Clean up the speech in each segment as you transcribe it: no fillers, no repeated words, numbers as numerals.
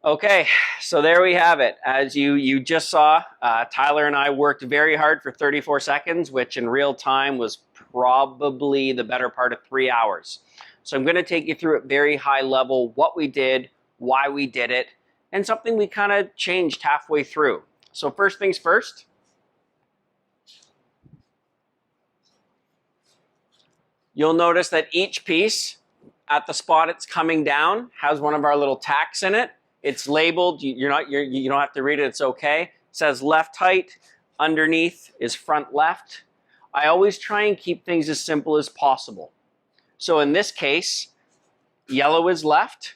Okay, so there we have it. As you just saw, Tyler and I worked very hard for 34 seconds, which in real time was probably the better part of 3 hours. So I'm going to take you through at very high level what we did, why we did it, and something we kind of changed halfway through. So first things first. You'll notice that each piece at the spot it's coming down has one of our little tacks in it. It's labeled, you don't have to read it, it's okay. It says left height, underneath is front left. I always try and keep things as simple as possible. So in this case, yellow is left,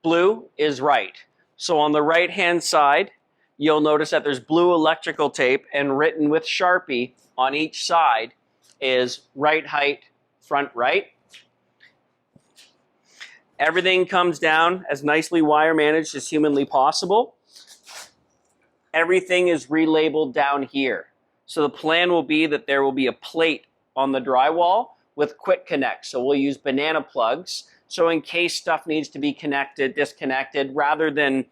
blue is right. So on the right hand side, you'll notice that there's blue electrical tape and written with Sharpie on each side is right height, front right. Everything comes down as nicely wire managed as humanly possible. Everything is relabeled down here. So the plan will be that there will be a plate on the drywall with quick connect. So we'll use banana plugs. So in case stuff needs to be connected, disconnected, rather than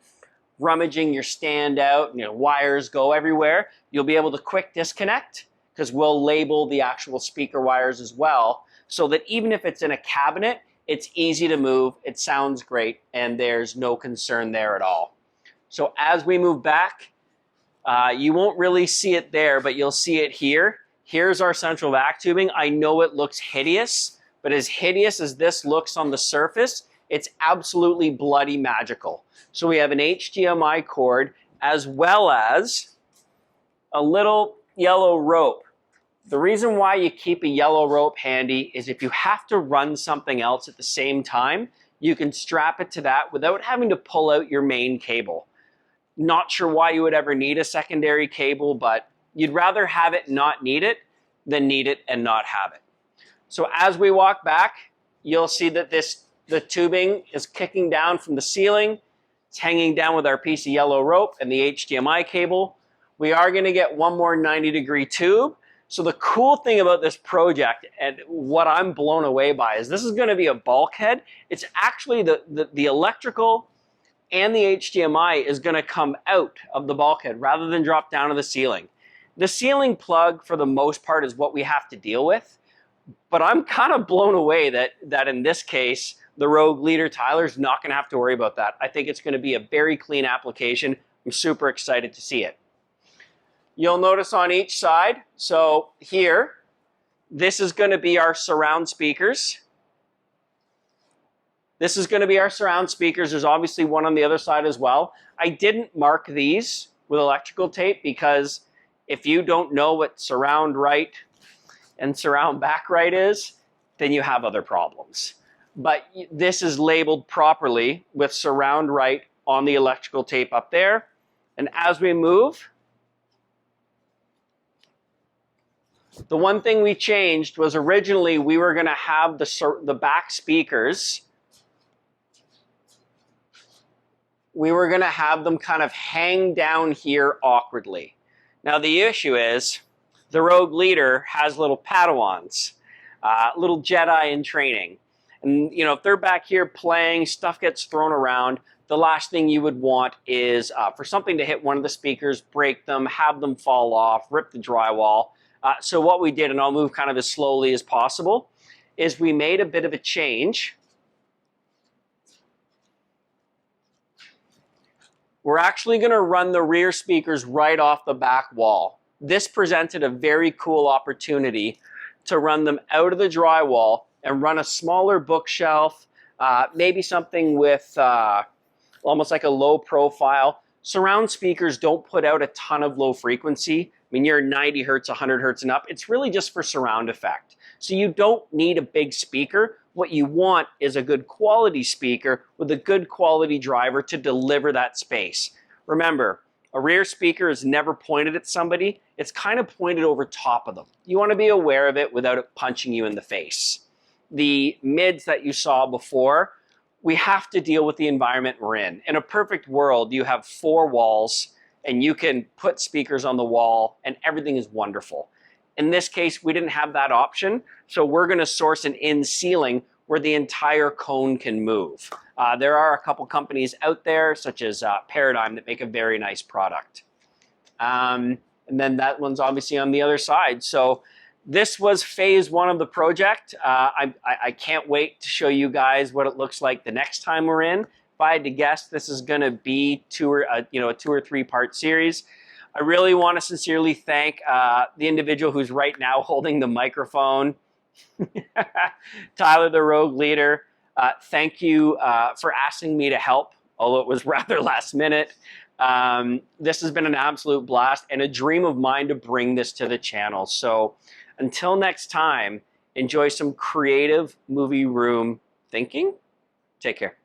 rummaging your stand out, wires go everywhere, you'll be able to quick disconnect because we'll label the actual speaker wires as well so that even if it's in a cabinet, it's easy to move, it sounds great, and there's no concern there at all. So as we move back, you won't really see it there, but you'll see it here. Here's our central vac tubing. I know it looks hideous, but as hideous as this looks on the surface, it's absolutely bloody magical. So we have an HDMI cord as well as a little yellow rope. The reason why you keep a yellow rope handy is if you have to run something else at the same time, you can strap it to that without having to pull out your main cable. Not sure why you would ever need a secondary cable, but you'd rather have it and not need it than need it and not have it. So as we walk back, you'll see that the tubing is kicking down from the ceiling. It's hanging down with our piece of yellow rope and the HDMI cable. We are going to get one more 90-degree tube. So the cool thing about this project and what I'm blown away by is this is going to be a bulkhead. It's actually the electrical and the HDMI is going to come out of the bulkhead rather than drop down to the ceiling. The ceiling plug for the most part is what we have to deal with, but I'm kind of blown away that in this case, the Rogue Leader Tyler's not going to have to worry about that. I think it's going to be a very clean application. I'm super excited to see it. You'll notice on each side, so here, this is going to be our surround speakers. This is going to be our surround speakers. There's obviously one on the other side as well. I didn't mark these with electrical tape because if you don't know what surround right and surround back right is, then you have other problems. But this is labeled properly with surround right on the electrical tape up there. And as we move, the one thing we changed was originally we were going to have the back speakers. We were going to have them kind of hang down here awkwardly. Now the issue is the Rogue Leader has little Padawans, little Jedi in training. And if they're back here playing, stuff gets thrown around, the last thing you would want is for something to hit one of the speakers, break them, have them fall off, rip the drywall. So what we did, and I'll move kind of as slowly as possible, is we made a bit of a change. We're actually going to run the rear speakers right off the back wall. This presented a very cool opportunity to run them out of the drywall and run a smaller bookshelf, maybe something with almost like a low profile. Surround speakers don't put out a ton of low frequency. I mean, you're 90 hertz, 100 hertz and up. It's really just for surround effect. So you don't need a big speaker. What you want is a good quality speaker with a good quality driver to deliver that space. Remember, a rear speaker is never pointed at somebody. It's kind of pointed over top of them. You want to be aware of it without it punching you in the face. The mids that you saw before, we have to deal with the environment we're in. In a perfect world, you have 4 walls and you can put speakers on the wall and everything is wonderful. In this case, we didn't have that option, so we're going to source an in ceiling where the entire cone can move. There are a couple companies out there, such as Paradigm, that make a very nice product. And then that one's obviously on the other side. So this was phase one of the project. I can't wait to show you guys what it looks like the next time we're in. If I had to guess, this is going to be a 2 or 3 part series. I really want to sincerely thank the individual who's right now holding the microphone, Tyler, the Rogue Leader. Thank you for asking me to help, although it was rather last minute. This has been an absolute blast and a dream of mine to bring this to the channel. So until next time, enjoy some creative movie room thinking. Take care.